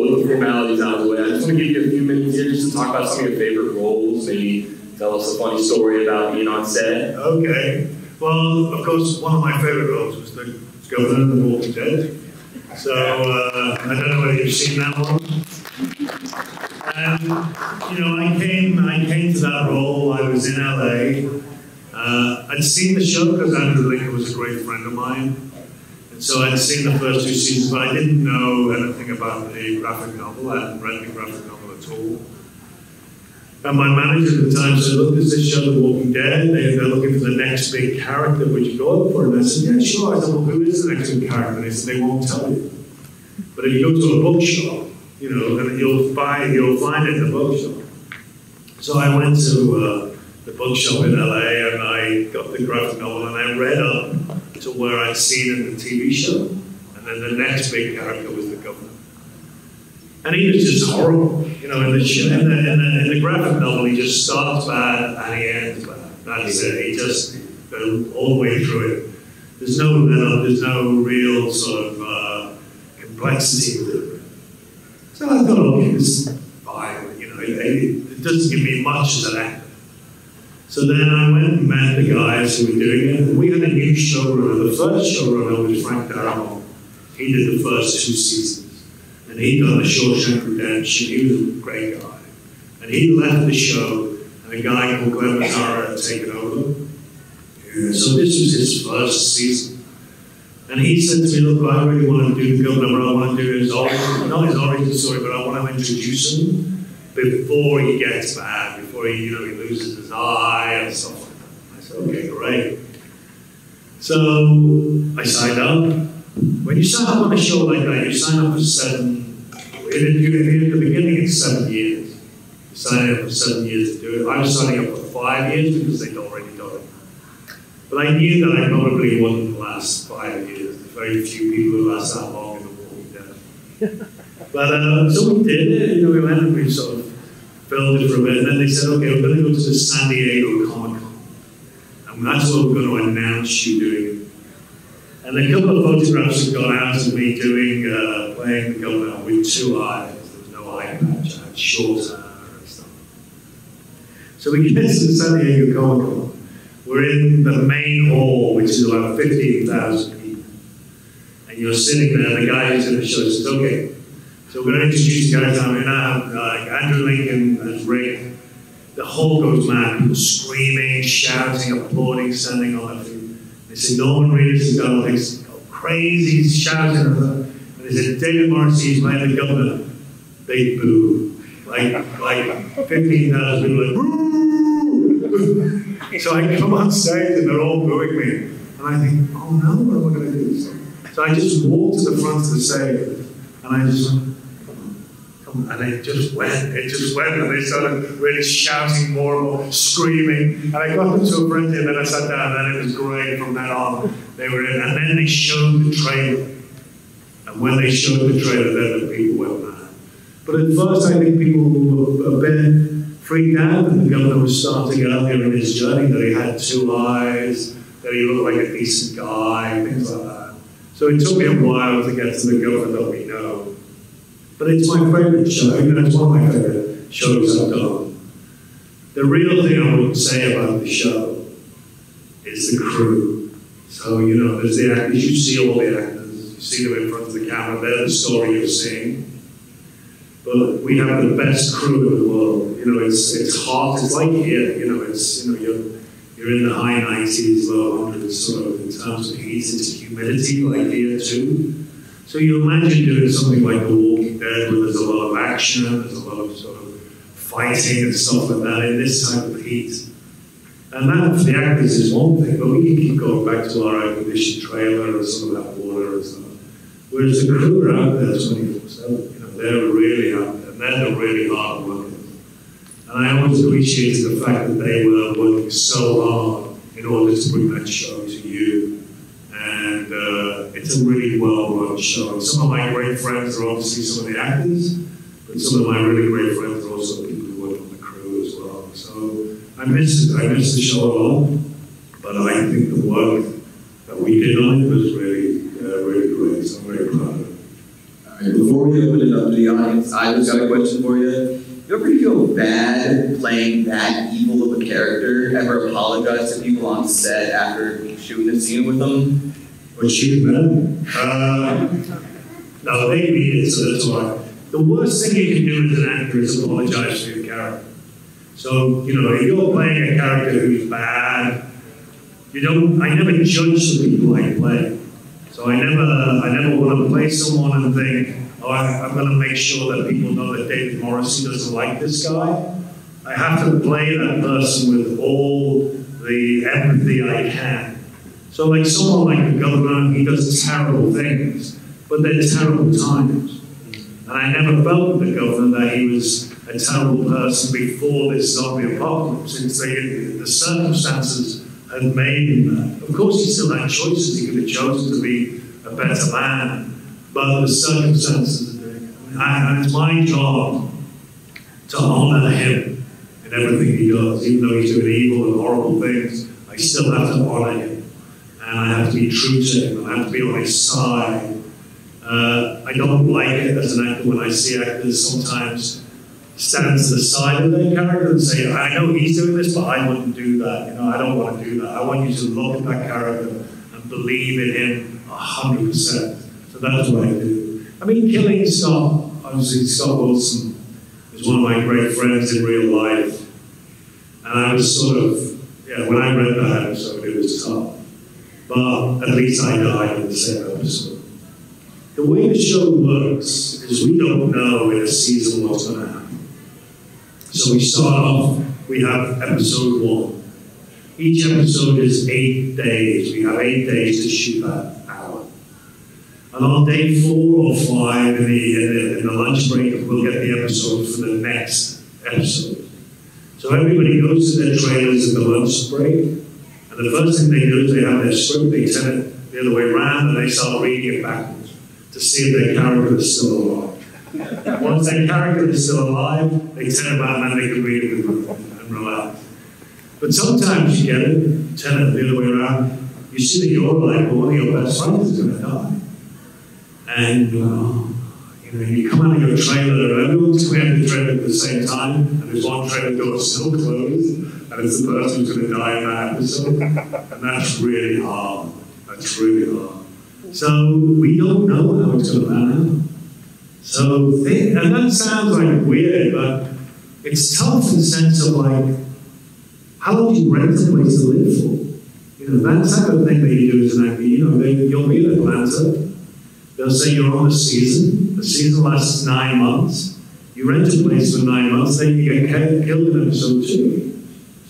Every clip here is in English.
with the formalities out of the way, I just want to give you a few minutes here just to talk about some of your favorite roles, maybe tell us a funny story about being on set. Okay. Well, of course, one of my favorite roles was the governor of The Walking Dead. So, I don't know whether you've seen that one. And, you know, I came to that role, I was in LA. I'd seen the show because Andrew Lincoln was a great friend of mine. And so I'd seen the first 2 seasons, but I didn't know anything about the graphic novel. I hadn't read the graphic novel at all. And my manager at the time said, look, there's this show, The Walking Dead. They're looking for the next big character. Would you go up for it? And I said, yeah, sure. I said, well, who is the next big character? And they said, they won't tell you. But if you go to a bookshop, you know, then you'll find it in the bookshop. So I went to the bookshop in LA and I got the graphic novel and I read up to where I'd seen in the TV show. And then the next big character was the governor. And he was just horrible. You know, in the graphic novel, he just starts bad and he ends bad. That's it. He just goes all the way through it. There's no let-up, there's no real sort of complexity with it. So I thought, okay, this is fine. You know, it doesn't give me much as an actor. So then I went and met the guys who were doing it. And we had a new showrunner. The first showrunner was Frank Darabont. He did the first 2 seasons. And he'd done The Shawshank Redemption. He was a great guy. And he left the show, and a guy called Glenn Mazzara had taken over. Yeah, so this was his first season. And he said to me, look, I really want to do the governor, but I want to do his origin, not his origin story, but I want to introduce him before he gets bad, before he, you know, he loses his eye and stuff like that. I said, okay, great. So I signed up. When you sign up on a show like that, you sign up for 7, at the beginning it's 7 years. You sign up for 7 years to do it. I was signing up for 5 years because they'd already done it. But I knew that I probably wouldn't last 5 years. There's very few people who last that long in The Walking Dead. But so we did it, you know, we went and we sort of filmed it for a bit, and then they said, okay, we're going to go to the San Diego Comic-Con. And that's where we're going to announce you doing it. And a couple of photographs had gone out of me doing, playing the governor with 2 eyes. There was no eye patch, I had short hair and stuff. So we get to the San Diego Comic-Con. We're in the main hall, which is about 15,000 people. And you're sitting there, and the guy who's in the show says, okay, so we're going to introduce the guys. I'm going to have Andrew Lincoln as Rick. The hall goes mad, people screaming, shouting, applauding, standing on their feet. They say, Norman Reedus is going to go crazy, he's shouting. And they said, David Morrissey is playing the governor. They boo. Like 15,000 people like, boo! So I come on stage and they're all booing me. And I think, oh no, what am I going to do? So I just walked to the front of the stage and I just went, come on. And it just went, and they started really shouting more and more, screaming. And I got them to a frenzy, and then I sat down, and then it was great from then on. They were in, and then they showed the trailer. And when they showed the trailer, then the people went mad. But at first, I think people were a bit freaked out that the governor was starting earlier in his journey, that he had 2 eyes, that he looked like a decent guy, things like that. So it took me a while to get to the governor that we know. But it's my favorite show, you know, it's one of my favorite shows I've done. The real thing I would say about the show is the crew. So, you know, there's the actors, you see all the actors, you see them in front of the camera, they're the story you're seeing. But we have the best crew in the world. You know, it's hot, it's like here, you know, it's, you know, you're in the high 90s, low 100s, sort of, in terms of heat, it's humidity, like here too. So you imagine doing something like The Walking Dead, where there's a lot of action, there's a lot of sort of fighting and stuff like that in this type of heat. And that, for the actors, is one thing, but we can keep going back to our air-conditioned trailer and some of that water and stuff. Whereas the crew are out there 24/7, you know, they're really out there, and they're the really hard workers. And I always appreciated the fact that they were working so hard in order to bring that show to you. And it's a really well-run show. And some of my great friends are obviously some of the actors, but some of my really great friends are also people who work on the crew as well. So I miss the show a lot, but I think the work that we did on it was really, really great. So I'm very proud of it. Before we open it up to the the audience, I just got a question for you. You ever feel bad playing that evil of a character? Ever apologize to people on set after shooting a scene with them? Or shooting them? No, they mean it, so that's all right. The worst thing you can do as an actor is apologize to your character. So, you know, if you're playing a character who's bad, I never judge the people I play. So I never want to play someone and think, oh, I'm going to make sure that people know that David Morrissey doesn't like this guy. I have to play that person with all the empathy I can. So like someone like the governor, he does terrible things, but they're terrible times. And I never felt with the governor that he was a terrible person before this zombie apocalypse. The circumstances had made him that. Of course, he still had choices. He could have chosen to be a better man. But the circumstances, and it's my job to honor him in everything he does. Even though he's doing evil and horrible things, I still have to honor him. And I have to be true to him. I have to be on his side. I don't like it as an actor when I see actors sometimes stand to the side of their character and say, I know he's doing this, but I wouldn't do that. You know, I don't want to do that. I want you to look at that character and believe in him 100%. So that's what I do. I mean, killing Scott, obviously Scott Wilson is one of my great friends in real life. And I was sort of, when I read that episode, it was tough. But at least I died in the same episode. The way the show works is we don't know in a season what's going to happen. So we start off, we have episode 1. Each episode is 8 days. We have 8 days to shoot that hour. And on day 4 or 5 in the lunch break, we'll get the episode for the next episode. So everybody goes to their trailers at the lunch break, and the first thing they do is they have their script, they turn it the other way around, and they start reading it backwards to see if their character is still alive. Once their character is still alive, they turn around and they can read it and relax. But sometimes you get it, turn it the other way around, you see that you're like, well, one of your best friends is going to die. And you come out of your trailer, everyone's coming out of the trailer at the same time, and there's one trailer door still closed, and it's the person who's going to die in that episode. And that's really hard. That's really hard. So we don't know how it's going to pan out. So, and that sounds like weird, but it's tough in the sense of like, how long do you rent a place to live for? You know, that type of thing that you do as an actor. You know, you'll be in Atlanta. They'll say you're on a season. The season lasts 9 months. You rent a place for 9 months, then you get killed in episode 2.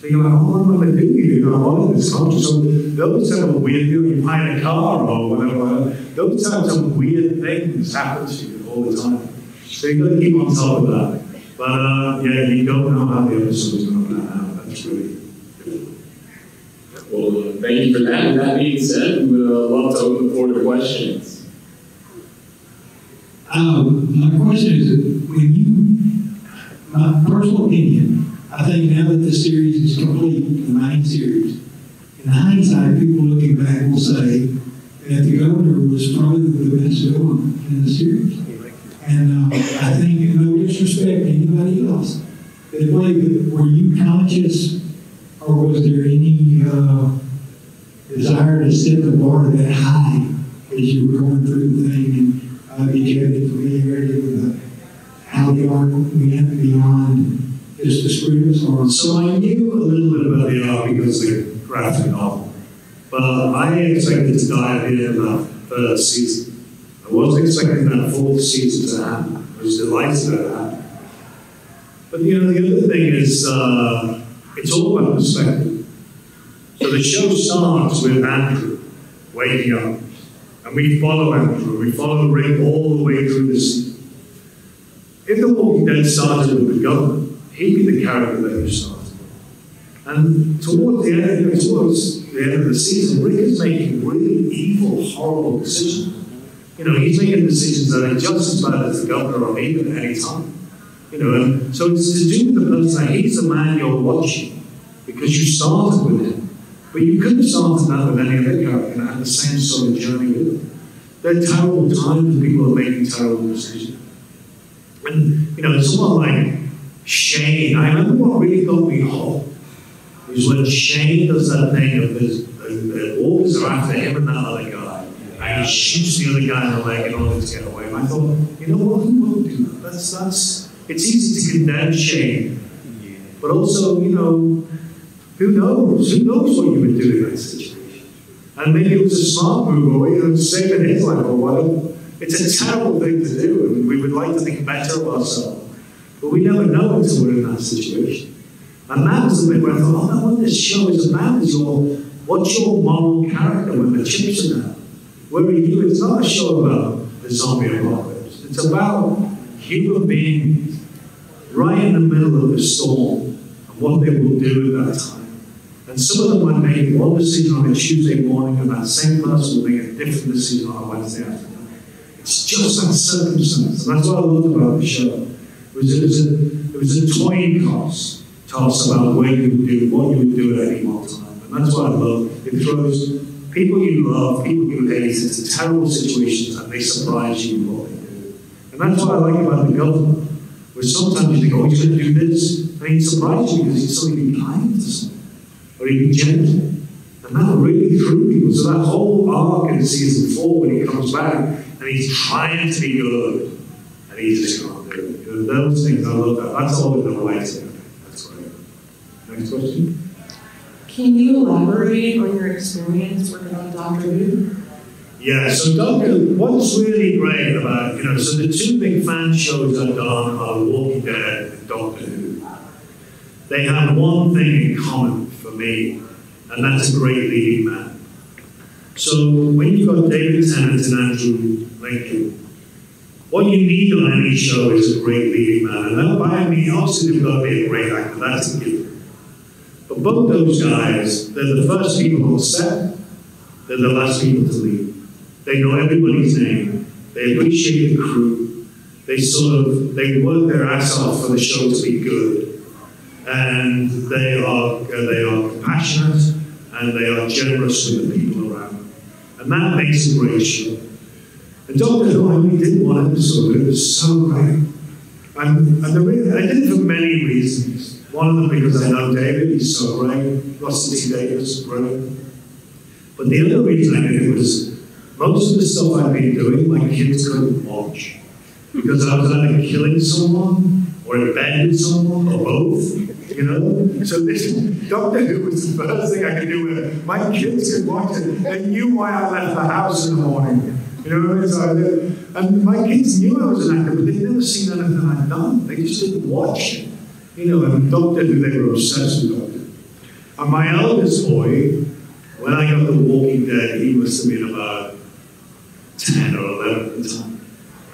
So you're like, oh, what am I going to do? You know, all of this country. So those type of weird, you find a car or whatever. Those types of weird things happen to you all the time. So you've got to keep on top of that. But you don't know how the episode's going to pan out. That's really good. Well, thank you for that. And that being said, we would love to open the floor to questions. My question is, my personal opinion, I think now that the series is complete, the main series, in hindsight, people looking back will say that the governor was probably the best villain in the series. And I think, no disrespect to anybody else that played, but were you conscious, or was there any desire to set the bar that high as you were going through the thing? And did you have any familiarity with how the art went beyond just the scripts? Or so I knew a little bit about the art because of the graphic novel, but I expected to dive in that first season. I wasn't expecting that 4th season to happen. I was delighted that it happened. But the other thing is, it's all about perspective. So the show starts with Andrew waking up. And we follow Andrew, we follow Rick all the way through the season. If The Walking Dead started with the governor, he'd be the character that you started with. And towards the end of the season, Rick is making really evil, horrible decisions. You know, he's making decisions that are just as bad as the governor or even at any time. You know, and so it's to do with the person that he's the man you're watching because you started with him. But you couldn't have started that with any other character and had the same sort of journey with them. They're terrible times when people are making terrible decisions. And, you know, someone like Shane, I remember what really got me hot was when Shane does that thing of the orcs are after him and that other guy, and he shoots the other guy in the leg in order to get away. And I thought, you know what, who won't do that? It's easy to condemn Shane, but also, you know, who knows? Who knows what you would do in that situation? And maybe it was a smart move, or, you know, saving his life or whatever. It's a terrible thing to do, and we would like to think better of ourselves. But we never know until we're in that situation. And that was the bit where I thought, oh, what this show is about is what's your moral character when the chips are down? Where are you? It's not a show about the zombie apocalypse. It's about human beings right in the middle of the storm and what they will do at that time. And some of them might make one decision on a Tuesday morning, and that same person will make a different decision on a Wednesday afternoon. It's just that circumstance. And that's what I loved about the show. It was a toying toss about where you would do, what you would do at any one time. And that's what I love. It throws people you love, people you hate into terrible situations, and they surprise you with what they do. And that's what I like about the governor, where sometimes you think, oh, he's going to do this, and he'd surprise you because he'd suddenly be kind to someone, or he'd be gentle. And that really threw people. So that whole arc in season 4, when he comes back, and he's trying to be good, and he just can't do it. You know, those things, I love that. That's all in the writing. That's great. Next question? Can you elaborate on your experience working on Doctor Who? Yeah, so what's really great about, you know, so the two big fan shows I've done are Walking Dead and Doctor Who. They have one thing in common for me, and that's a great leading man. So when you've got David Tennant and Andrew Lincoln, what you need on any show is a great leading man. And that by me, obviously they've got to be a great actor, that's a given. But both those guys, they're the first people on set, they're the last people to leave. They know everybody's name, they appreciate the crew, they work their ass off for the show to be good. And they are compassionate, and they are generous with the people around them. And that makes a great show. And Doctor Who, I only did one episode, but it was so great. And I did it for many reasons. One of them because I know David, he's so great. Russell T. Davis, brilliant. But the other reason I did it was most of the stuff I've been doing, my kids couldn't watch. Because I was either killing someone, or in bed with someone, or both. You know? So this Doctor Who was the first thing I could do where my kids could watch it. They knew why I left the house in the morning. You know what I mean? So and my kids knew I was an actor, but they'd never seen anything I'd done. They just didn't watch it. You know, and Doctor Who, they were obsessed with Doctor Who. And my eldest boy, when I got The Walking Dead, he must have been about 10 or 11 at the time.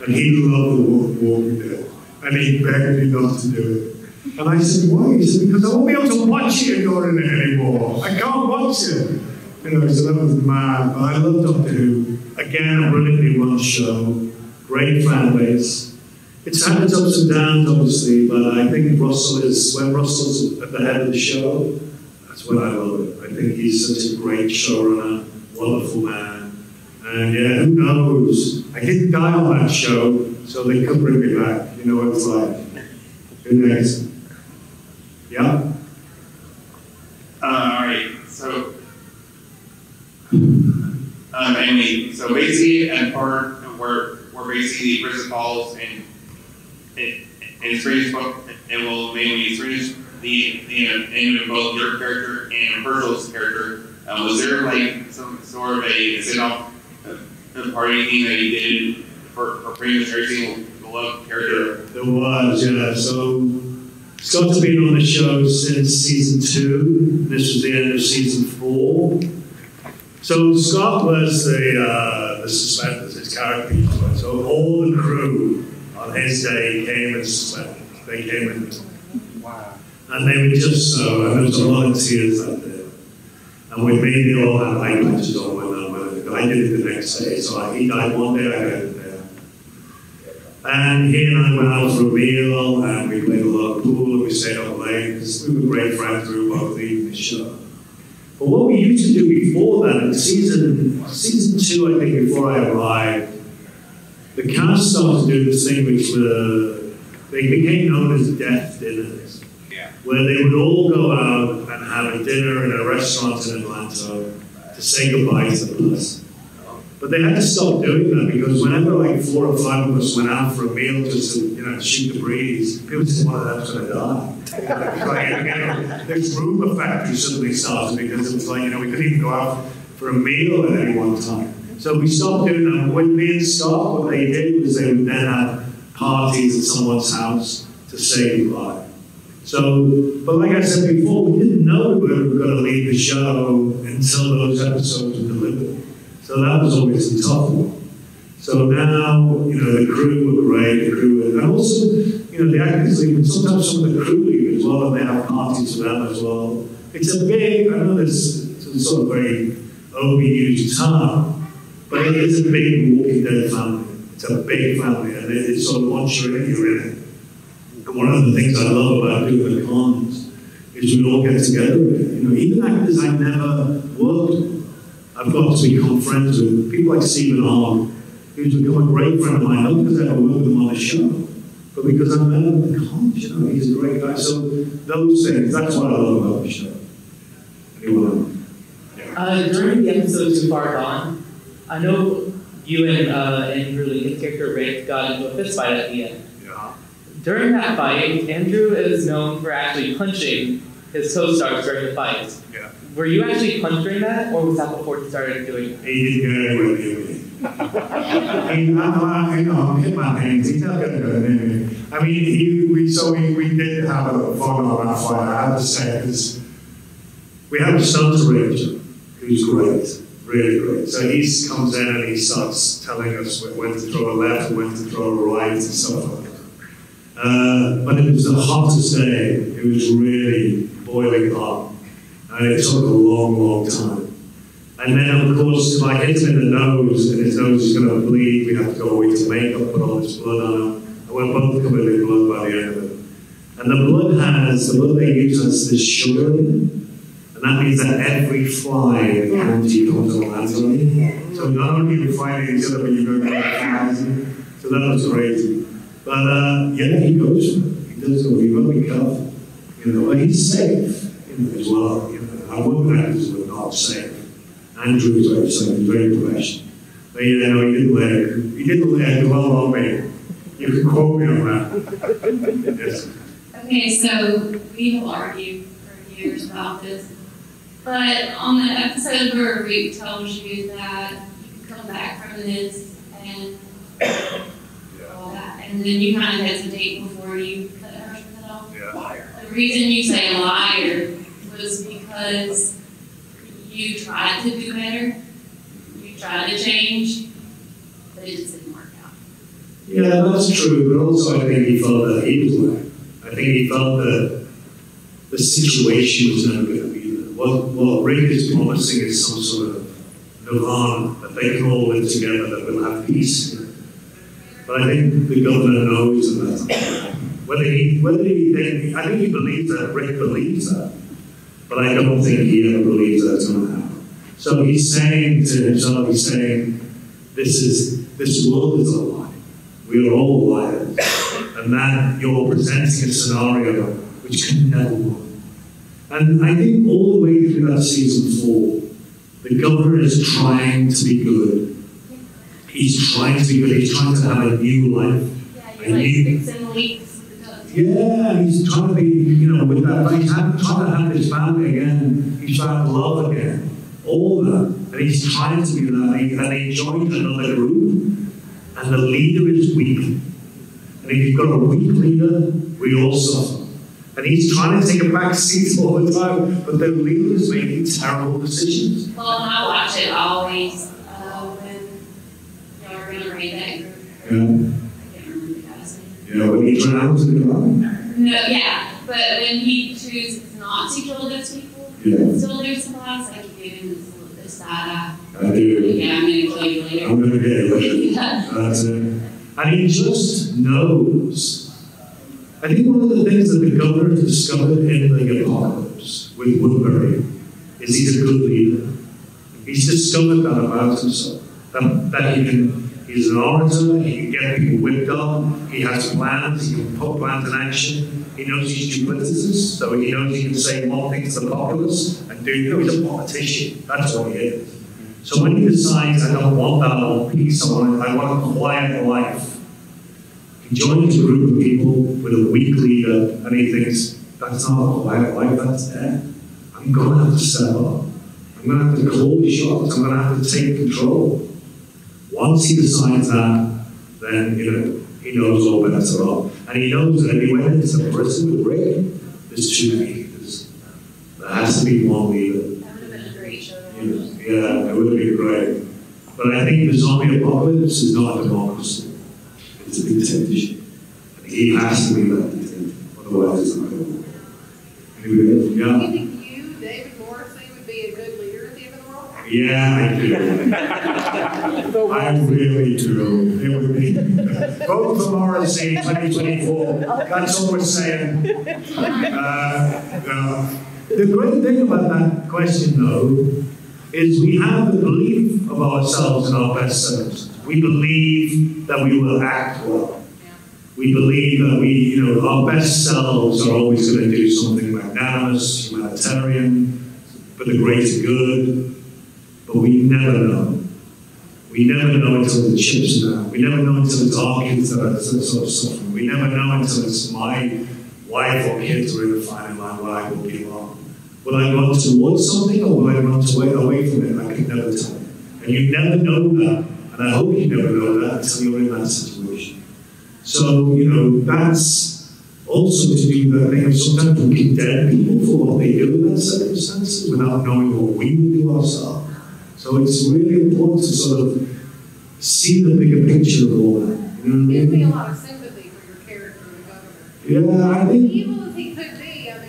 And he loved The Walking Dead. And he begged me not to do it. And I said, why? He said, because I won't be able to watch it during it anymore. I can't watch it. You know, so that was mad. But I love Doctor Who. Again, a brilliantly run show. Great fan base. It's had its ups and downs, obviously, but I think when Russell's at the head of the show, that's when I love it. I think he's such a great showrunner, wonderful man. And yeah, who knows? I didn't die on that show, so they could bring me back. You know what it's like. Who next? Yeah? Alright, so mainly, so basically at part where basically the prison falls and strange book, it will mainly strange the name of both your character and Virgil's character. Was there like some sort of a spin-off party thing that you did for pretty much every single beloved character? There was, yeah. So Scott's been on the show since season 2. This was the end of season 4. So Scott was the suspenders, his character. So all the crew on his day came and suspended. They came in. Wow. And they were just so, and there was a lot of tears out there. And we made it all have eye patches on when I did it the next day. So he died one day, I got it there. And he and I went out for a meal, and we played a lot of pool, and we stayed up late, because we were great friends, we were both leading the show. But what we used to do before that, in season 2, I think, before I arrived, the cast started to do this thing which they became known as death dinners, where they would all go out and have a dinner in a restaurant in Atlanta to say goodbye to the person. But they had to stop doing that because whenever like 4 or 5 of us went out for a meal just to, shoot the breeze, people said, one of them's going to die. This rumor factory suddenly started because it was like, we couldn't even go out for a meal at any one time. So we stopped doing that. When me and Scott, what they did was they would then have parties at someone's house to say goodbye. So, but like I said before, we didn't know we were going to leave the show until those episodes were delivered. So that was always a tough one. So now, the crew were great, and also, the actors leave, sometimes some of the crew leave as well, and they have parties for them as well. It's a big, I know this is sort of very overused term, but it is a big Walking Dead family. It's a big family, and it's sort of once you're in it. And one of the things I love about doing the cons is we all get together. Even actors I never worked with, I've got to become friends with. People like Stephen Hogg, who's become a great friend of mine, not because I ever worked with him on the show, but because I met him at the cons. He's a great guy. So those things, that's what I love about the show. Anyone else? During the episode Too Far Gone, I know you and Andrew Lee, his character Rick, got into a fist fight at the end. Yeah. During that fight, Andrew is known for actually punching his co-stars during the fight. Yeah. Were you actually punched during that, or was that before you started doing it? He didn't get anywhere near me. I'm hitting my hands. He's not going to go near me. I mean, we did have a fun on that fight, I have to say, because we have a stunt ranger who's great, really great. So he comes in and he starts telling us when to throw a left and when to throw a right and stuff like that. But it was the hottest day. It was really boiling hot. And it took a long, long time. And then, of course, if I hit him in the nose and his nose is going to bleed, we have to go away to makeup, put all this blood on him. And we're both covered in blood by the end of it. And the blood they use has this sugar in it. And that means that every fly in the county comes on Anthony. So not only are you fighting each other, but you're going to get flies. So that was crazy. But he goes for it. He does go. You've got to be careful. But he's safe as well. Our women actors were not safe. Andrew was very safe, very professional. But he didn't let it dwell on me. You can quote me on that. Yes. Okay, so we will argue for years about this. But on the episode where Rick tells you that you can come back from this and all that, and then you kind of hesitate before you cut her off. Yeah. The reason you say liar was because you tried to do better, you tried to change, but it just didn't work out. Yeah, that's true, but also I think he felt that he was lying. I think he felt that the situation was never going to be there. What Rick is promising is some sort of nirvana, that they can all live together, that we'll have peace. But I think the governor knows that. I think he believes that, Rick believes that, but I don't think he ever believes that's going to happen. So he's saying to himself, this world is a lie. We are all liars. And that you're presenting a scenario which can never work. And I think all the way through that season 4, the governor is trying to be good. He's trying to be good. He's trying to have a new life. Yeah, you're fixing leaks. Yeah, he's trying to be, with that. He's trying to have his family again. He's trying to love again. All that. And he's trying to do that. And he joined another group. And the leader is weak. And if you've got a weak leader, we all suffer. And he's trying to take a back seat all the time, but the leader is making terrible decisions. Well, and I watch it always when y'all are going to raid that group. Yeah. I can't remember the guy's name. When he drowns in the ground. No, yeah, but when he chooses not to kill those people, still do supplies, like you give him this side eye. I do. Yeah, I'm going to kill you later. I'm going to get you later. Yeah. That's it. And he just knows. I think one of the things that the governor discovered in the apocalypse with Woodbury is he's a good leader. He's discovered that about himself, that he can He's an orator, he can get people whipped up, he has plans, he can put plans in action, he knows he's duplicitous, so he knows he can say one thing to the populace and do, he's a politician, that's what he is. So when he decides, I don't want that long peace, I want a quiet life, he joins a group of people with a weak leader, and he thinks, that's not a quiet life, that's there. I'm going to have to step up. I'm going to have to call the shots, I'm going to have to take control. Once he decides that, then, he knows all bets are off. And he knows that if he went into the prison with Rick, there's two leaders. There has to be one leader. That would have been a great show. Yeah, it would have been great. But I think the zombie apocalypse is not a democracy. It's a dictatorship. And he has to be that dictator. Otherwise, it's not going to work. Anyway, yeah. Do you think you, David Morrissey, would be a good leader at the end of the world? Yeah, I do. I really do. It would be. Vote for Morrissey 2024. That's all we're saying. The great thing about that question, though, is we have the belief of ourselves in our best selves. We believe that we will act well. We believe that our best selves are always going to do something magnanimous, humanitarian, for the greater good. But we never know. We never know until the chips are down. We never know until it's our kids that are sort of suffering. We never know until it's my wife or kids who are in the final line what I will give up. Will I run towards something or will I run away from it? I can never tell. And you never know that. And I hope you never know that until you're in that situation. So, that's also to do that thing of sometimes we condemn people for what they do in that circumstances without knowing what we would do ourselves. So it's really important to sort of see the bigger picture of all that. You know what I mean? Gives me a lot of sympathy for your character, the governor. Yeah, I think. Evil as he could be,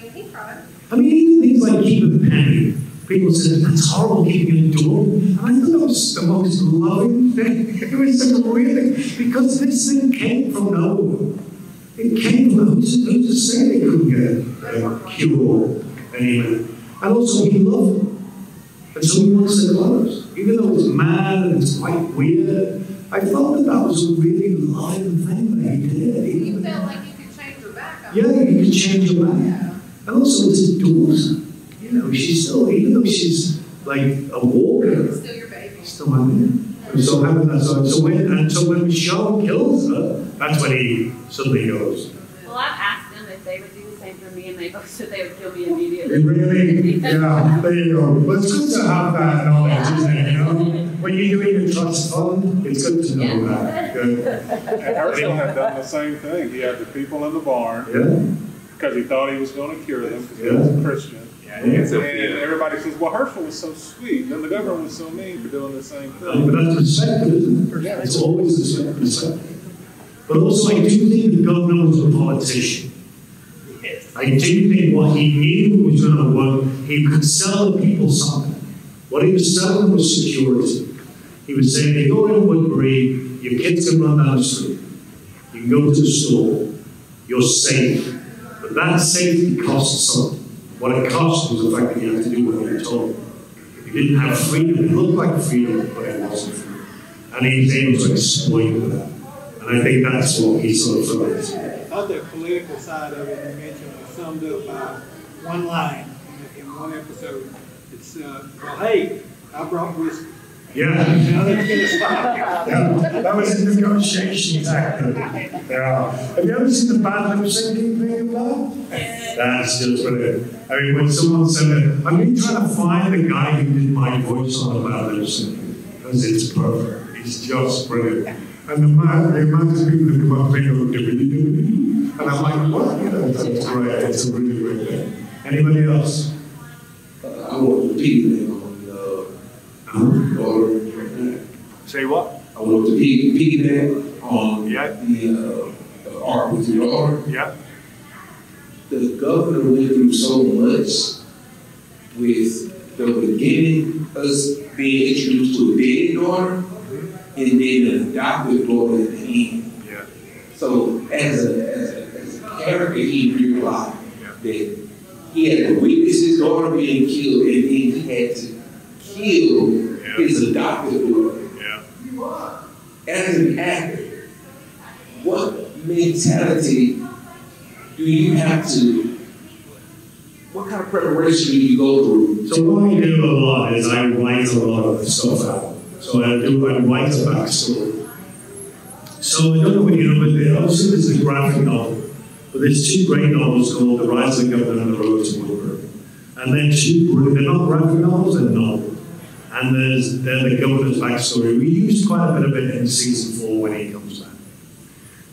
he tried. Even things like keeping a penny. People said, that's horrible keeping a door. And I thought it was the most loving thing. It was such a weird thing. Because this thing came from nowhere. It came from who's to say they couldn't get a cure anyway. And also he loved them. And so he wants to close. Even though it's mad and it's quite weird, I felt that was a really loving thing that he did. You felt like you could change her back. Yeah, you could change her back. Yeah. And also it's his daughter. She's still, even though she's like a walker, It's still your baby. Still my man. I'm so happy that's so when Michelle kills her, that's when he suddenly goes. Well, I've asked them if they would do the same for me, and they both said they would kill me immediately. Really? Yeah, there you go. Well, it's good to have that knowledge, isn't it? When you're doing a trust fund, it's good to know that. Good. And Herschel had done the same thing. He had the people in the barn because he thought he was going to cure them because he was a Christian. And everybody says, well, Herschel was so sweet, and the government was so mean for doing the same thing. But that's perspective, isn't it? It's always the perspective. But also, I do think the governor was a politician. I do think what he knew was going to work, he could sell the people something. What he was selling was security. He was saying, if you're in Woodbury, your kids can run down the street. You can go to the store. You're safe. But that safety costs something. What it cost was the fact that you had to do what you were told. You didn't have freedom. It looked like freedom, but it wasn't freedom. And he was able to exploit that. And I think that's what he sort of thought. The other political side of it, you mentioned, was summed up by one line in one episode. It's, well, hey, I brought whiskey. Yeah. Now that's going to stop. Yeah. That was in negotiations, actually. Yeah. Have you ever seen the band lip syncing thing about? That's just brilliant. I mean, when someone said it, I've been trying to find the guy who did my voice on about lip syncing because it's perfect. It's just brilliant. And the amount of people who come up and go, and I'm like, what? That's great. It's a really great thing. Anybody else? I want to piggyback on Say what? I want to piggyback on the art with your daughter. Yeah. The governor went through so much with the beginning, us being introduced to a dead daughter, and then an adopted daughter at the end. Yeah. So as a character, he realized that he had to witness his daughter being killed, and then he had to kill his adopted daughter. Yeah. as an actor, what mentality do you have to, what kind of preparation do you go through? So what I do a lot is I write a lot of stuff out. So I write a backstory. So I don't know what you know, but obviously there's a graphic novel, but there's two great novels called The Rise of the Governor and The Road to Woodbury. And they're not graphic novels, they're novels. And they're the governor's backstory. We used quite a bit of it in season 4 when he comes back.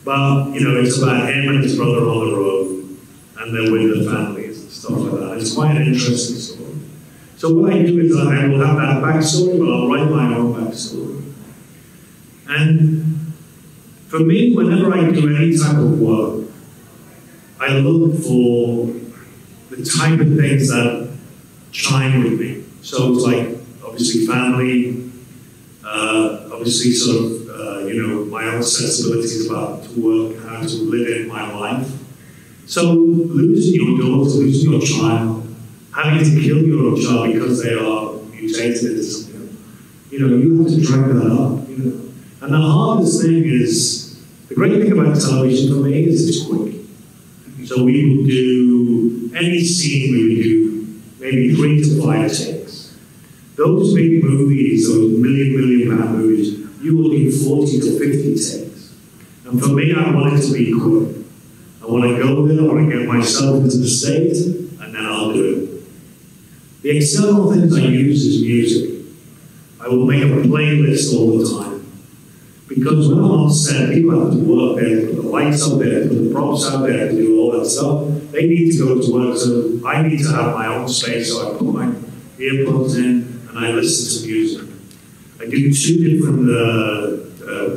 But, you know, it's about him and his brother on the road, and they're with their families and stuff like that. It's quite an interesting story. So what I do is I will have that backstory, but I'll write my own backstory. And for me, whenever I do any type of work, I look for the type of things that chime with me. So it's like, obviously family, obviously sort of, you know, my own sensibilities about to work, how to live in my life. So losing your daughter, losing your child, having to kill your own child because they are mutated into something, you know, you have to drag that up, you know. And the hardest thing is, the great thing about television for me is it's quick. So we will do, any scene we would do, maybe 3 to 5 takes. Those big movies, those million pound movies, you will need 40 to 50 takes. And for me, I want it to be quick. I want to go there, I want to get myself into the state, and then I'll do it. The external things I use is music. I will make a playlist all the time. Because when I'm on set, people have to work there, put the lights up there, put the props out there, to do all that stuff. They need to go to work, so I need to have my own space, so I put my earbuds in and I listen to music. I do 2 different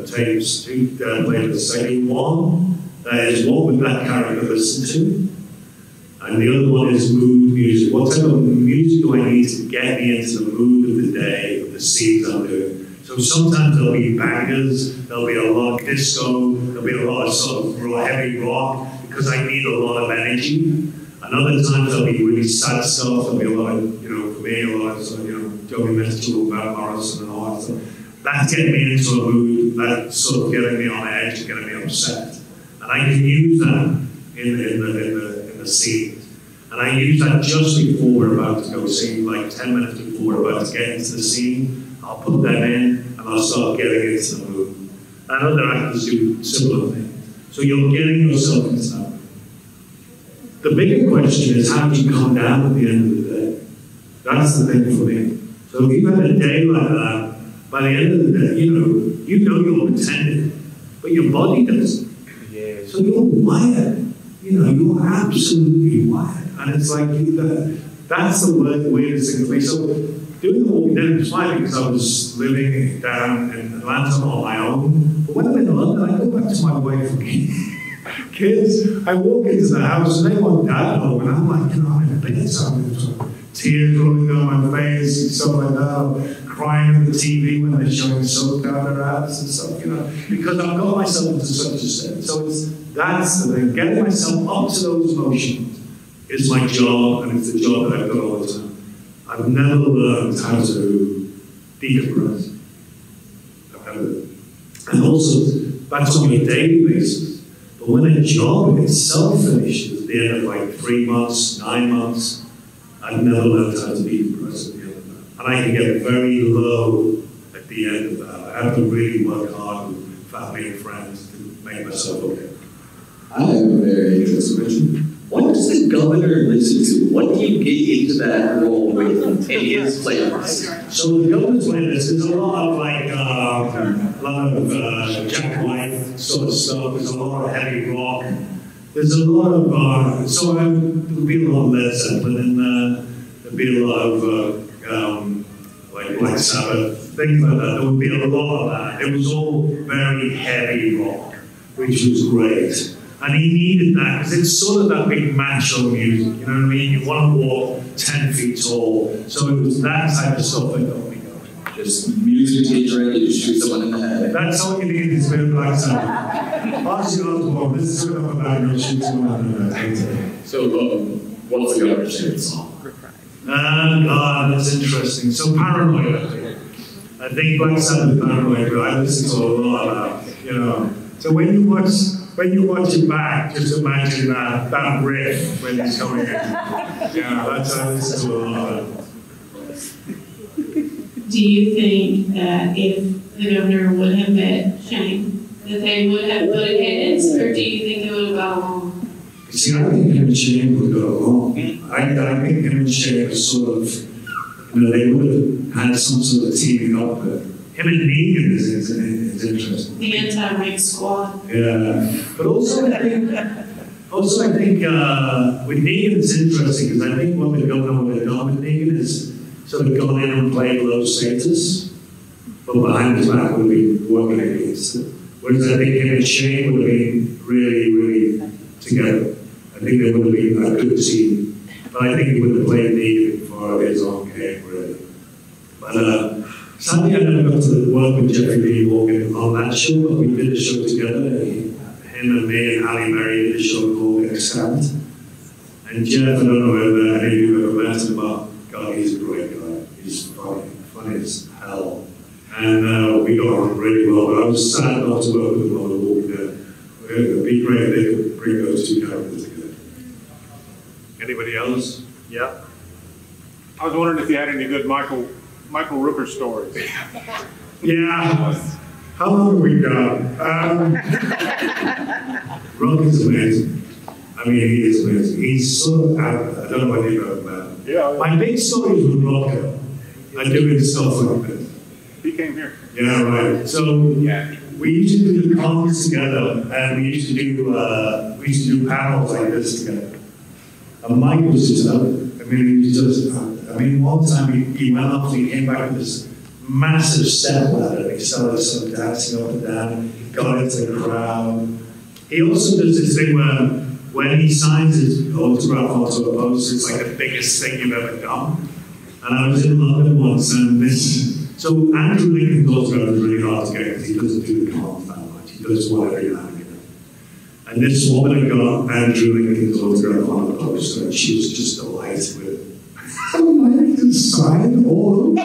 tapes, 2 playlists. I do one that is what would that character listen to, and the other one is mood music. What type of music do I need to get me into the mood of the day, of the scenes I'm doing? So sometimes there'll be bangers, there'll be a lot of disco, there'll be a lot of sort of heavy rock, because I need a lot of energy. And other times there'll be really sad stuff, there'll be a lot of, you know, for me, a lot of sort of, you know, David Morrissey and all that stuff. That's getting me into a mood, that's sort of getting me on edge, getting me upset. And I can use that in the scenes. And I use that just before we're about to go see, like 10 minutes before we're about to get into the scene. I'll put them in and I'll start getting into the mood. And other actors do similar things. So you're getting yourself into that. The bigger question is, how do you come down at the end of the day? That's the thing for me. So if you've had a day like that, by the end of the day, you know you're pretending, but your body doesn't. Yeah. So you're wired. You know, you're absolutely wired. And it's like, that's the weirdest thing for me. So doing the Walking Dead was fine because I was living down in Atlanta on my own. But when I'm in London, I go back to my wife and kids. I walk into the house and they want dad home, and I'm like, you know, I'm in bed, so tears rolling down my face and stuff like that, crying at the TV when they're showing soap down their ass and stuff, you know, because I've got myself into such a state. So that's the thing, getting myself up to those emotions is my job, and it's the job that I've got all the time. I've never learned how to decompress. And also, that's on a daily basis. But when a job itself finishes at the end of like 3 months, 9 months, I've never learned how to decompress at the end of that. And I can get very low at the end of that. I have to really work hard with family and friends to make myself okay. I have a very interesting question. What does the governor listen to? What do you get into that role with in his playlist? So the governor's playlist is a lot of like, Jack White sort of stuff. There's a lot of heavy rock. There's a lot of, so there'll be a lot of Led Zeppelin in there. There'll be a lot of like Black Sabbath, things like that. There would be a lot of that. It was all very heavy rock, which was great. And he needed that, because it's sort of that big macho music, you know what I mean? You want to walk 10 feet tall. So it was that type of stuff that got me going. Just music to get ready to shoot someone in the head. That's all you need is a bit of Black Sabbath. Ozzy Osbourne, this is enough about no shoot someone in the head. So, what's the governor's favorite song? God, that's interesting. So Paranoid, I think. I think Black Sabbath Paranoid, I listen to a lot about, you know. So when you watch it back, just imagine that riff when it's coming in. Yeah, that's how I listen to a lot of. Do you think that if the governor would have met Shane, that they would have butted heads, or do you think they would have got along? See, I think him and Shane would go along. I think him and Shane are sort of, you know, they would have had some sort of teaming up. But him and Negan is interesting. The anti-rape squad. Yeah, but also I think with Negan it's interesting because I think what the governor would have done with Negan is sort of gone in and played low status, but behind his back would be working against it. Whereas I think him and Shane would have been really, really together. I think they would have been a good team. But I think he would have played Negan for his own game, really. But sadly, I never got to work with Jeffrey Dean Morgan on that show, but we did a show together. Him and me and Ali Mary did a show called Extant. And Jeff, I don't know whether any of you have ever met him, but God, he's a great guy. He's funny as hell. And we got on really well, but I was sad not to work with him on The Walking Dead. It would be great if they could bring those two characters together. Anybody else? Yeah. I was wondering if you had any good Michael Rooker stories. Yeah. How long have we got? Rook is amazing. I mean, he is amazing. He's so, I don't know what you know about him. Yeah. My big story with Rocco, I doing stuff like this. He came here. Yeah, right. So we used to do the cons together, and we used to do panels like this together. And Mike was just out. I mean, he was just. I mean, one time he went up and he came back with this massive step ladder. And he started sort of dancing up and down. He got into the crowd. He also does this thing where when he signs his autograph onto a poster, it's like the biggest thing you've ever done. And I was in London once, and so Andrew Lincoln's autograph is really hard to get because he doesn't do the cons that much. He does one every now and again. And this woman had got Andrew Lincoln's autograph on a poster, and she was just delighted with it. Oh, I can sign all over.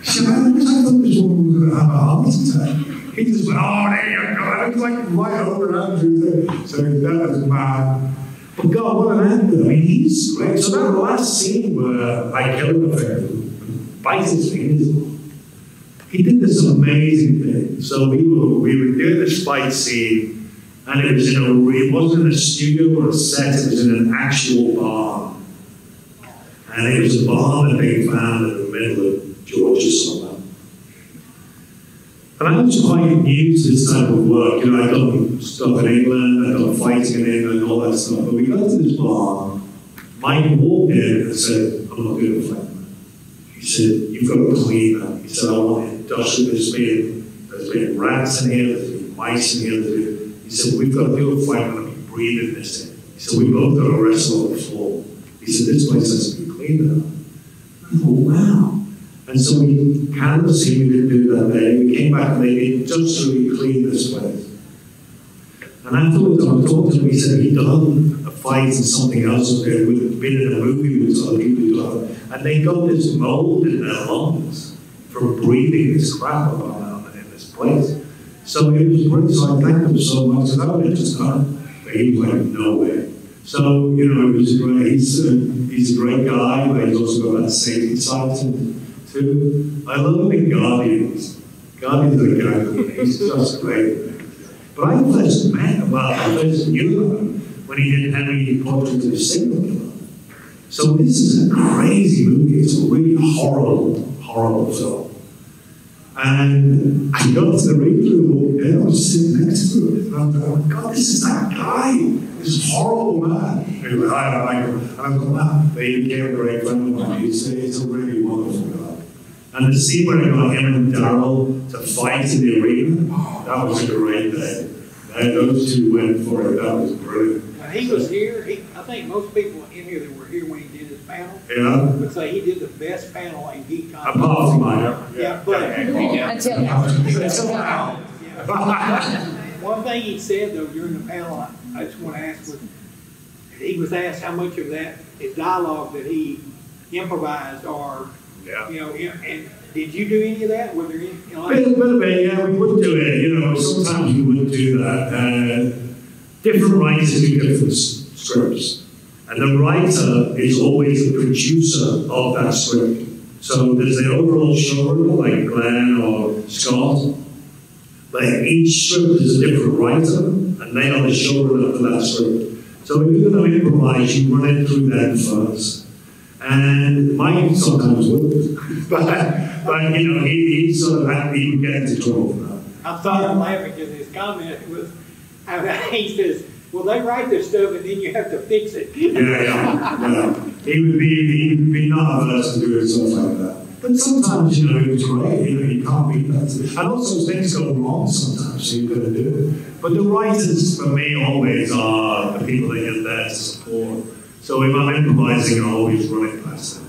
She said, I thought this woman was going to have a heart attack. He just went, oh, there you go. I was like right over Andrew there. So that was mad. But God, what an actor. I mean, he's great. So that last scene where I killed the thing, bites his fingers off. He did this amazing thing. So we were doing this fight scene, and it was it wasn't in a studio or a set, it was in an actual barn. And it was a barn that they found in the middle of Georgia somewhere. And I was quite new to this type of work. You know, I'd done stuff in England, I'd done fighting in England, all that stuff. But we got to this barn, Mike walked in and said, I'm not good at fighting. He said, you've got to clean that. He said, I want it dusted. There's been rats in here, there's been mice in here. He said, we've got to do a fight, I'm going to be breathing this in. He said, we both got to wrestle on the floor. He said, this place has to be cleaned up. I thought, wow. And so we canvassed him, we didn't do that day. We came back and they did just so we cleaned this place. And afterwards, I talked to him, he said he'd done a fight and something else, okay, we'd been in a movie with other people, and they got this mold in their lungs from breathing this crap around in this place. So it was great, so I thanked him so much, and I would have just done it. But he was like, no way. So, you know, it was great. He's a great guy, but he's also got that safety side to him. I love him in Guardians. Guardians are the guy, he's just great. But I first met him, I first knew him when he did Henry Portrait of a Serial Killer. So this is a crazy movie. It's a really horrible film. And I got to the read-through walk there, I was sitting next to him, and I thought, God, this is that guy. This horrible man. He was like, I like him. And I thought, wow, they became a great friend of mine. He's a really wonderful guy. And the scene where I got him and Daryl to fight in the arena, that was a great day. And those two went for it. That was brilliant. He was here. I think most people in here that were here when he did his panel would say he did the best panel in Geek'd Con. Apart from mine. One thing he said though during the panel, I just want to ask was, he was asked how much of that is dialogue that he improvised or, you know, and Did you do any of that? Were there any? Yeah, we would do it. You know, sometimes we would do that. Different writers do different scripts, and the writer is always the producer of that script. So there's the overall showrunner, like Glenn or Scott, but each script is a different writer, and they are the showrunner for that script. So if you're going to improvise, you run it through them first. And Mike sometimes would, but you know, he sort of he would get into trouble for that. I'm sorry, I'm laughing because his comment was, he says, well, they write this stuff and then you have to fix it. Yeah. He would be not averse to doing stuff like that. But sometimes, you know, it was great. You know, you can't beat that. And also things go wrong sometimes, so you've got to do it. But the writers, for me, always are the people that are there to support. So if I'm improvising, I always run it past them.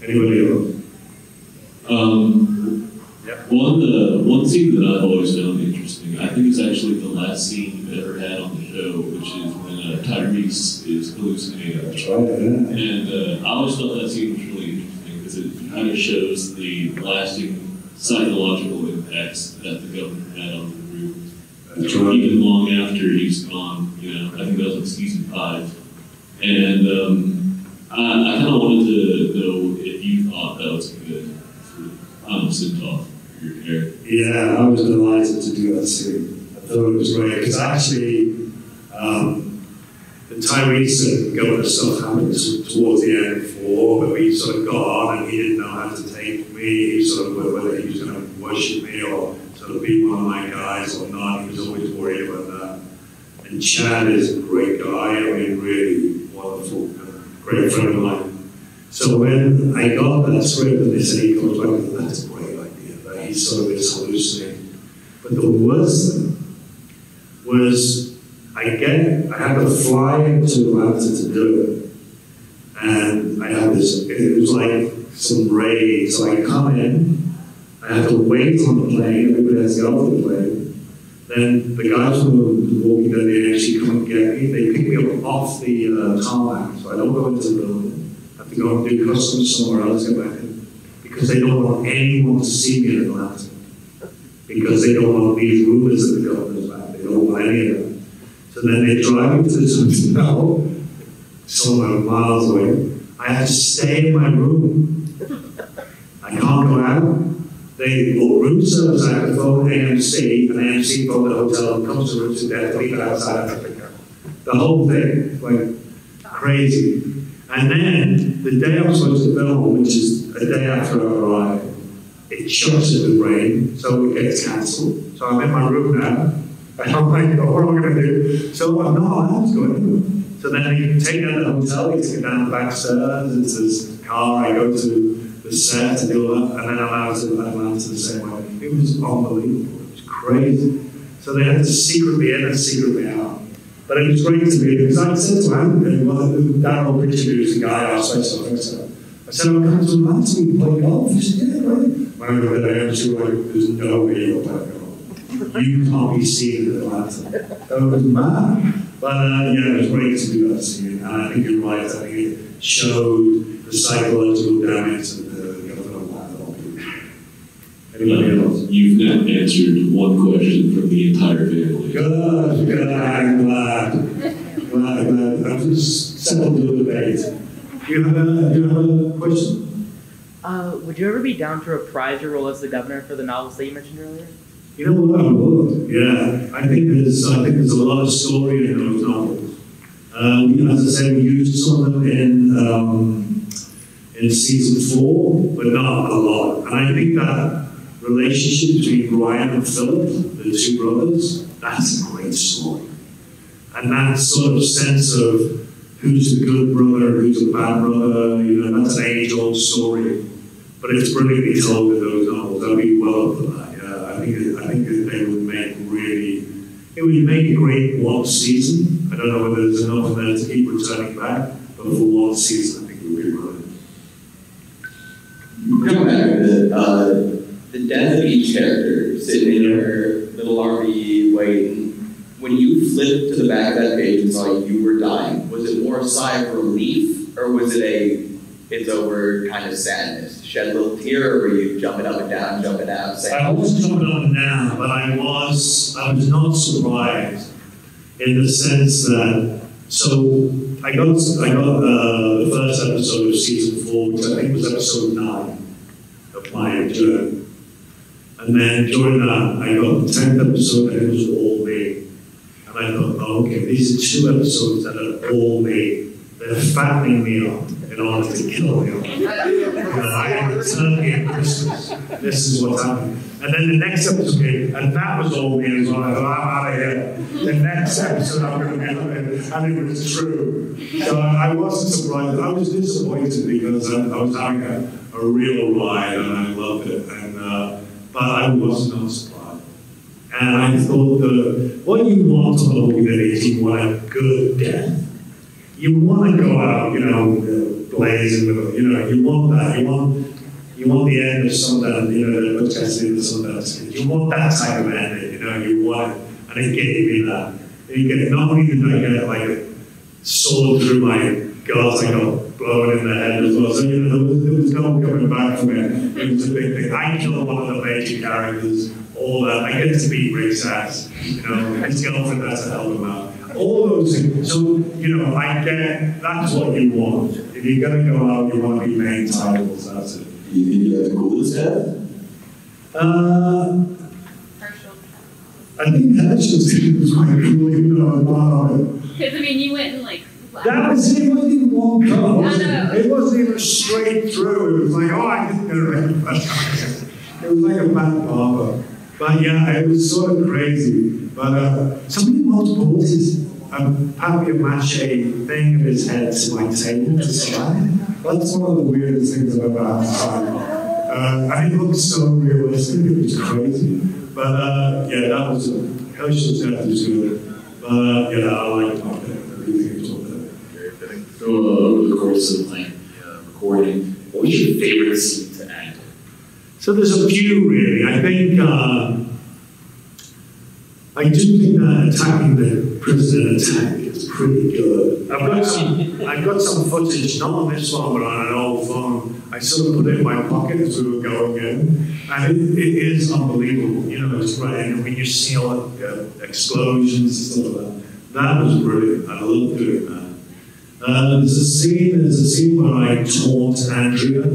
Anybody else? One scene that I've always found interesting, I think it's actually the last scene you've ever had on the show, which is when Tyrese is hallucinating. That's right, yeah. And I always thought that scene was really interesting because it kind of shows the lasting psychological impacts that the governor had on the group. That's right. Even long after he's gone, you know, I think that was in season 5. And I kind of wanted to know if you thought that was a good sort of send-off for your character. Yeah, I was delighted to do that scene. I thought it was great because actually, the Tyrese and governor stuff happened towards the end before, but we sort of got on and he didn't know how to take me. He sort of whether he was going to worship me or sort of be one of my guys or not. He was always worried about that. And Chad is a great guy. I mean, really wonderful, great friend of mine. So when I got that script and they said he comes back, I thought, that's a great idea. That he sort of is hallucinating. But the worst thing was I had to fly into Atlanta to do it. And I had this, it was like some raid. So I come in, I had to wait on the plane, everybody has to get off the plane. Then the guys who were walking down the actually come and get me. They pick me up off the tarmac, so I don't go into the building. I have to go and do customs somewhere else, get back in. Because they don't want anyone to see me in Atlanta. Because they don't want these rumors that the governor's back. They don't want any of that. So then they drive me to this hotel, somewhere miles away. I have to stay in my room. I can't go out. They book room service. I have to phone AMC, and AMC phone the hotel and comes to room to death, leave it outside Africa. The whole thing, like crazy. And then the day I'm supposed to film, which is a day after I arrive, it chucks it with rain, so it gets cancelled. So I'm in my room now. I'm like, oh, what am I going to do? So I'm not allowed to go anywhere. So then they take me out of the hotel, they take me down the back stairs into this car, I go to the set to do that, and then I'm out to Atlanta the same way. It was unbelievable. It was crazy. So they had to secret me in and secret me out. But it was great to me because I said to him, Darryl Richard, who's the guy I special effects at, I said, I'm coming to Atlanta, we play golf. He said, yeah, right. When I go there, she was like, there's no way you'll play golf. You can't be seen in Atlanta. That was mad. But yeah, it was great to do that scene. And I think you're right. I think it showed the psychological damage that the government had on people. Anybody else? You've not answered one question from the entire family. Good. I'm glad. I've just settled the debate. Do you have a question? Would you ever be down to reprise your role as the governor for the novels that you mentioned earlier? You know what, I would. Yeah, I think there's a lot of story in those novels. As I said, we used some of them in season 4, but not a lot. And I think that relationship between Brian and Philip, the two brothers, that's a great story. And that sort of sense of who's the good brother, who's the bad brother, that's an age-old story. But it's brilliantly told in those novels. I'd be well up for that. I think that they would make it would make a great one season. I don't know whether there's enough there to keep returning back, but for one season, I think it would be brilliant. Coming back a bit, the death of each character sitting in your little RV waiting, when you flipped to the back of that page and saw you were dying, was it more a sigh of relief, or was it a it's over kind of sadness? shed a little tear, or were you jumping up and down, jumping out? I wasn't jumping up and down, but I was not surprised in the sense that, so I got the first episode of season 4, which I think was episode 9 of my journey. And then during that, I got the 10th episode, and it was all me. And I thought, oh, okay, these are 2 episodes that are all me. They're fattening me up in order to kill me. I am a turkey at Christmas. This is what's happening. And then the next episode came, and that was all me as well. I thought, I'm out of here. The next episode I'm going to be on it, and it was true. So I wasn't surprised. I was disappointed because I was having a real ride, and I loved it. And but I was not surprised. And I thought what you want on a movie is you want a good death. You want to go out, blazing with it. You want that. You want the end of Sundance, the protesting in the Sundance. You want that type of ending, you want it. And it gave me that. Not only did I get like a sword through my guts, I got blown in the head as well. So, there was no coming back from it. It was a big thing. I killed one of the major characters, all that. I get to beat Rick's ass, his girlfriend has to help him out. All those things. So, I get, that's what you want. If you're going to go out, you want to be main titles, that's it. You think you got the coolest death? I think Herschel's was quite cool, even though I was not on it. Because, you went and that was it, wasn't even one cut, was it? No. It wasn't even straight through. It was like, I didn't get it. It was like a bad barber. But yeah, it was sort of crazy. But somebody once brought his papier-mâché thing of his head to my table to sign. That's one of the weirdest things I've ever had to sign. And it looked so realistic, it was crazy. But yeah, that was Herschel's death was good. But I like my death. Everything was all there. Very fitting. So over the course of recording, what was your favorite scene to act? So there's a few really. I think I do think that attacking the prison attack is pretty good. I've got some footage, not on this one, but on an old phone. I sort of put it in my pocket as we were going in, and it is unbelievable. It's right. And when you see all the explosions and stuff like that, that was brilliant. I love doing that. There's a scene where I taunt Andrea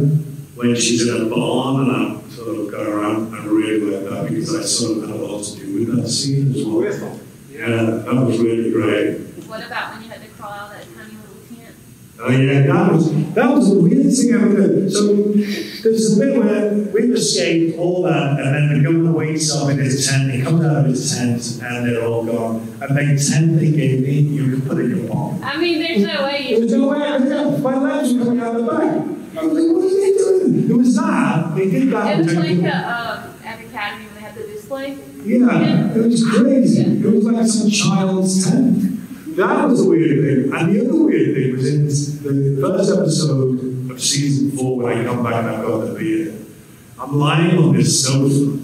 when she's in a barn, and I sort of go around and really like that because I sort of had a lot to do with that scene as well. Yeah, that was really great. What about when you had to crawl out of that tiny little tent? Oh yeah, that was the weirdest thing I ever did. So there's a bit where we've escaped all that, and then the governor wakes up in his tent, he comes out of his tent, and they're all gone. And the tent they gave me, you can put in your pocket. There's no way you There's no way, my legs were coming out of the back. I was like, what are they doing? There was that. They did that. It was like at Academy when they had the display. Yeah, it was crazy. It was like some child's tent. That was a weird thing. And the other weird thing was in the first episode of season 4 when I come back and I've got the beer. I'm lying on this sofa,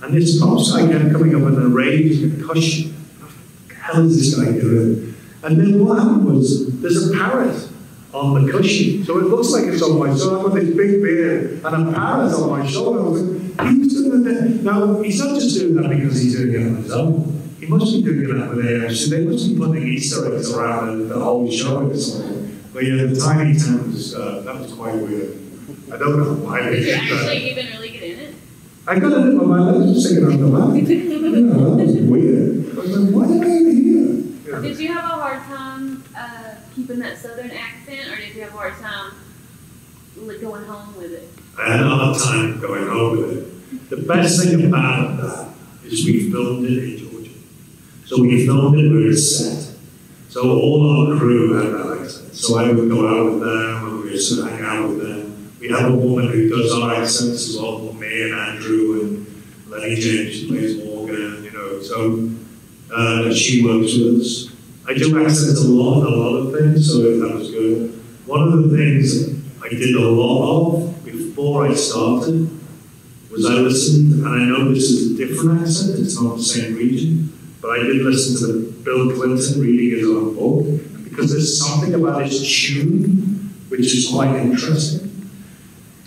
and this pop guy kept coming up in a rage and concussion. What the hell is this guy doing? And then what happened was there's a parrot on the cushion. So it looks like it's on my shoulder. I've got this big beard and a parrot on my shoulder. I was like, he was doing that. Now, he's not just doing that because he's doing it on his own. He must be doing it with AFC. They must be putting Easter eggs around the whole show or something. But yeah, the tiny tent was, that was quite weird. I don't know why they did did you that. actually even really get in it? I got in it, but my legs were sticking out the back. That was weird. I was like, why am I in here? Yeah. Did you have a hard time keeping that southern accent, or did you have a hard time going home with it? I had a hard time going home with it. The best thing about that is we filmed it in Georgia. So we filmed it where it's set. So all our crew had that accent. So I would go out with them, and we would sort of hang out with them. We have a woman who does our accents as well, me and Andrew and Lenny James, she plays Morgan, so she works with us. I do accents a lot of things, so that was good. One of the things I did a lot of before I started was I listened, and I know this is a different accent, it's not the same region, but I did listen to Bill Clinton reading his own book, because there's something about his tune which is quite interesting.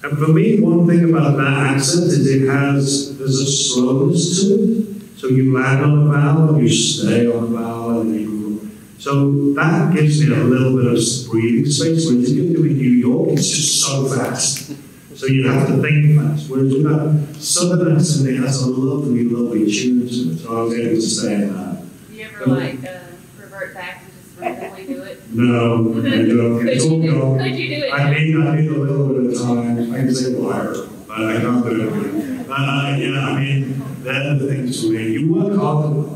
And for me, one thing about that accent is there's a slowness to it. So you land on a vowel, and you stay on a vowel, and so that gives me a little bit of breathing space. Whereas if you do in New York, it's just so fast. So you have to think fast. Whereas with that Southern accent, it has a lovely, lovely tune to it. So I was able to stay in that. Do you ever revert back and just randomly do it? No, I don't. It's all gone. Could you do it? I need a little bit of time. I can say liar, but I can't do it again. Yeah, I mean, they're the things for me. You work hard enough.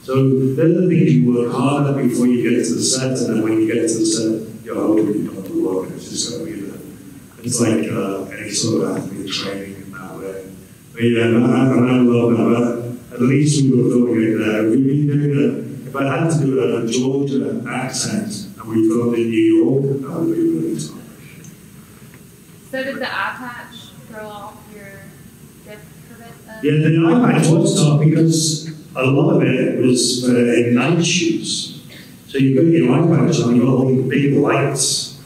So they're the things you work hard at before you get to the set, and then when you get to the set, you're hoping you don't have to work. It's just going to be there. It's like any sort of athlete training in that way. But yeah, and I love that. But at least we were filming it there. We've been doing it. If I had to do a Georgia accent and we filmed in New York, that would be really tough. So did the eye patch throw off your depth permit? Yeah, the eye patch was tough because a lot of it was in night shoots. So you've got your eye patch on, you've got all these big lights.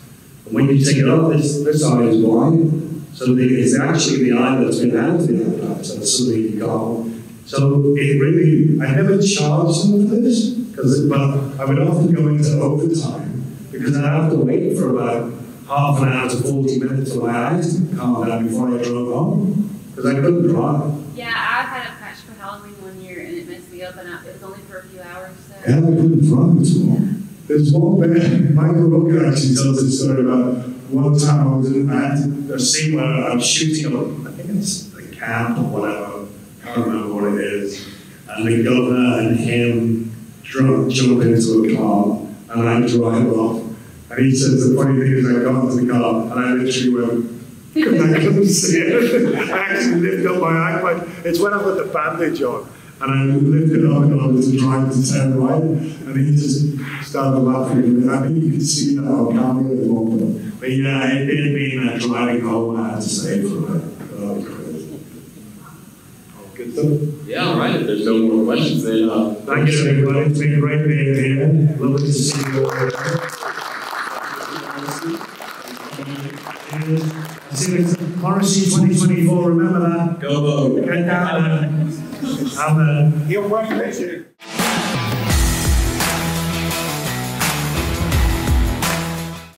And when you take it off, this eye is blind. So it's actually the eye that's been out of the eye patch that's suddenly gone. So it really, I never charged them for this, but I would often go into overtime because I'd have to wait for about half an hour to 40 minutes for my eyes to calm down before I drove home because I couldn't drive. Yeah, I had a patch for Halloween one year and it messed me up, and it was only for a few hours. So. Yeah, I couldn't drive at all. There's one bit, Michael Booker actually tells a story about one time I had a scene where I was shooting up, I think it's the camp or whatever, I can't remember what it is, and the governor and him jump into a car, and I drive off. And he says the funny thing is I got into the car, and I literally went, because I couldn't see it. I actually lifted up my eye patch. It's when I put the bandage on. And I lifted up and I was trying to turn right, and he just started laughing. I think you can see that on camera at the moment. But yeah, it did mean that driving home I had to stay for a bit. That was crazy. Good stuff? Yeah, all right. If there's no more questions, then thank you, everybody. It's been great being here. Lovely to see you all here. See you next Morrissey 2024. Remember that. Go vote. Get down there. He'll run next year.